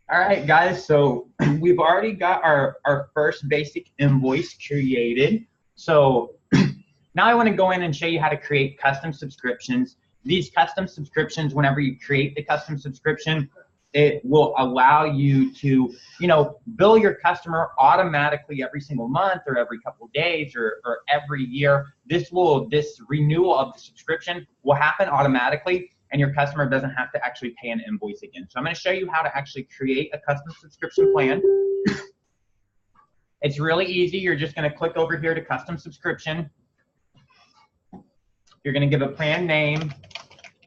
All right, guys, so we've already got our first basic invoice created. So now I want to go in and show you how to create custom subscriptions. These custom subscriptions, whenever you create the custom subscription, it will allow you to, bill your customer automatically every single month or every couple of days or every year. This renewal of the subscription will happen automatically, and your customer doesn't have to actually pay an invoice again. So I'm going to show you how to actually create a custom subscription plan. It's really easy. You're just going to click over here to custom subscription. You're going to give a plan name.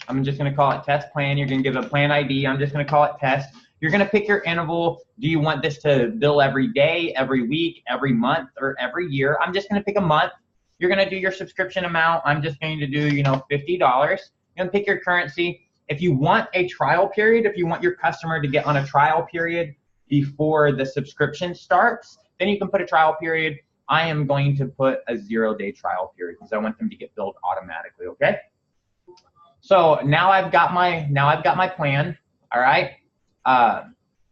I'm just going to call it test plan. You're going to give a plan ID. I'm just going to call it test. You're going to pick your interval. Do you want this to bill every day, every week, every month, or every year? I'm just going to pick a month. You're going to do your subscription amount. I'm just going to do, $50. You're going to pick your currency. If you want a trial period, if you want your customer to get on a trial period before the subscription starts, then you can put a trial period. I am going to put a 0-day trial period because I want them to get billed automatically, okay? So now I've got my plan, all right?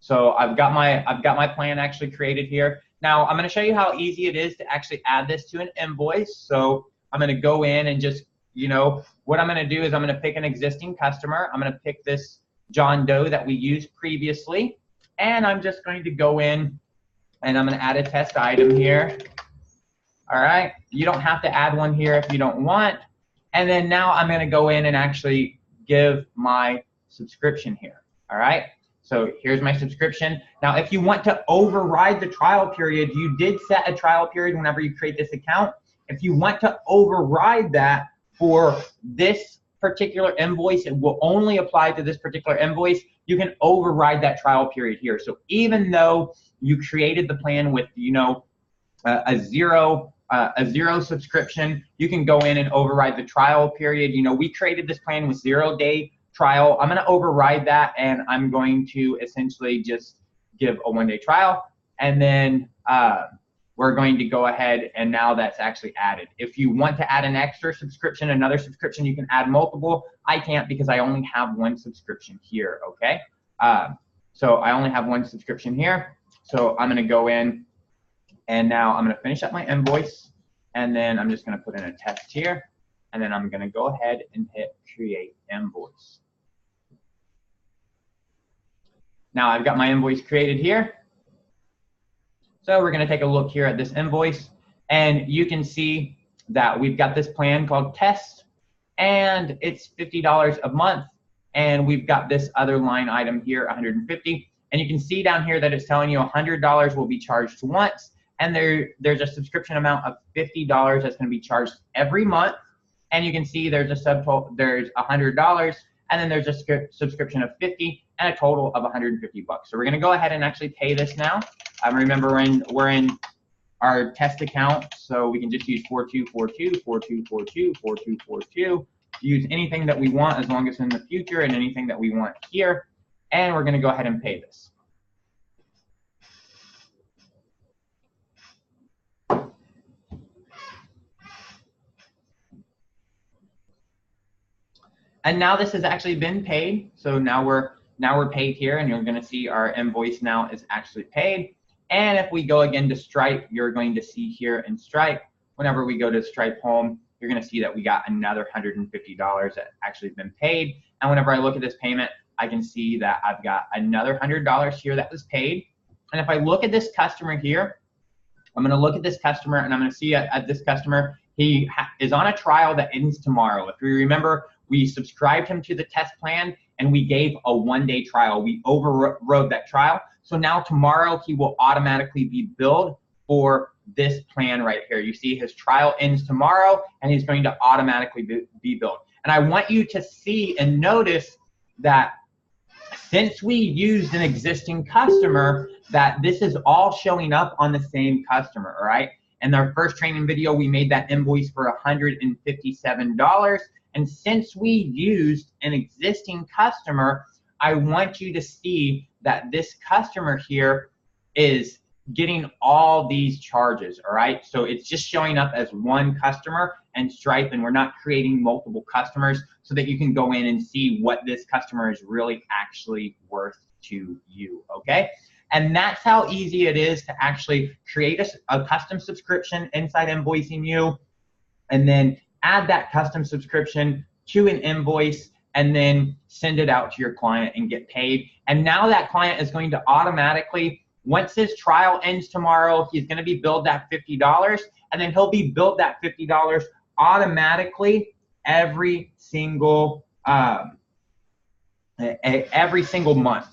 So I've got my plan actually created here. Now I'm going to show you how easy it is to actually add this to an invoice. So I'm going to go in and just, what I'm going to do is I'm going to pick an existing customer. I'm going to pick this John Doe that we used previously, and I'm just going to go in and I'm going to add a test item here. All right, you don't have to add one here if you don't want. And then now I'm going to go in and actually give my subscription here. All right, so here's my subscription. Now, if you want to override the trial period, you did set a trial period whenever you create this account. If you want to override that for this particular invoice, it will only apply to this particular invoice. You can override that trial period here. So even though you created the plan with, a zero subscription, you can go in and override the trial period. We created this plan with 0-day trial. I'm going to override that, and I'm going to essentially just give a 1-day trial, and then we're going to go ahead, and now that's actually added. If you want to add an extra subscription, another subscription, you can add multiple. I can't because I only have one subscription here, okay? So I only have one subscription here. So I'm going to go in, and now I'm going to finish up my invoice, and then I'm just going to put in a test here, and then I'm going to go ahead and hit create invoice. Now I've got my invoice created here. So we're going to take a look here at this invoice, and you can see that we've got this plan called test, and it's $50 a month, and we've got this other line item here, $150, and you can see down here that it's telling you $100 will be charged once, and there's a subscription amount of $50 that's going to be charged every month, and you can see there's a subtotal, there's $100, and then there's a subscription of $50 and a total of $150. So we're going to go ahead and actually pay this now. Remember, we're in our test account, so we can just use 4242, 4242, 4242. Use anything that we want as long as it's in the future, and anything that we want here. And we're going to go ahead and pay this. And now this has actually been paid. So now we're paid here, and you're going to see our invoice now is actually paid. And if we go again to Stripe, you're going to see here in Stripe, whenever we go to Stripe Home, you're going to see that we got another $150 that actually been paid. And whenever I look at this payment, I can see that I've got another $100 here that was paid. And if I look at this customer here, I'm going to look at this customer, and I'm going to see at this customer, he is on a trial that ends tomorrow. If we remember, we subscribed him to the test plan, and we gave a 1-day trial. We overrode that trial. So now tomorrow he will automatically be billed for this plan right here. You see his trial ends tomorrow, and he's going to automatically be billed. And I want you to see and notice that since we used an existing customer, that this is all showing up on the same customer, all right? In our first training video, we made that invoice for $157. And since we used an existing customer, I want you to see that this customer here is getting all these charges, all right? So it's just showing up as one customer and Stripe, and we're not creating multiple customers, so that you can go in and see what this customer is really actually worth to you, okay? And that's how easy it is to actually create a custom subscription inside Invoicing You, and then add that custom subscription to an invoice, and then send it out to your client and get paid. And now that client is going to automatically, once his trial ends tomorrow, he's going to be billed that $50, and then he'll be billed that $50 automatically every single month.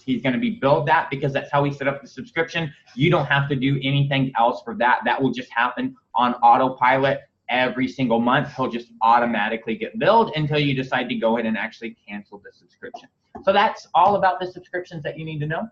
He's going to be billed that, because that's how we set up the subscription. You don't have to do anything else for that. That will just happen on autopilot every single month. He'll just automatically get billed until you decide to go ahead and actually cancel the subscription. So that's all about the subscriptions that you need to know.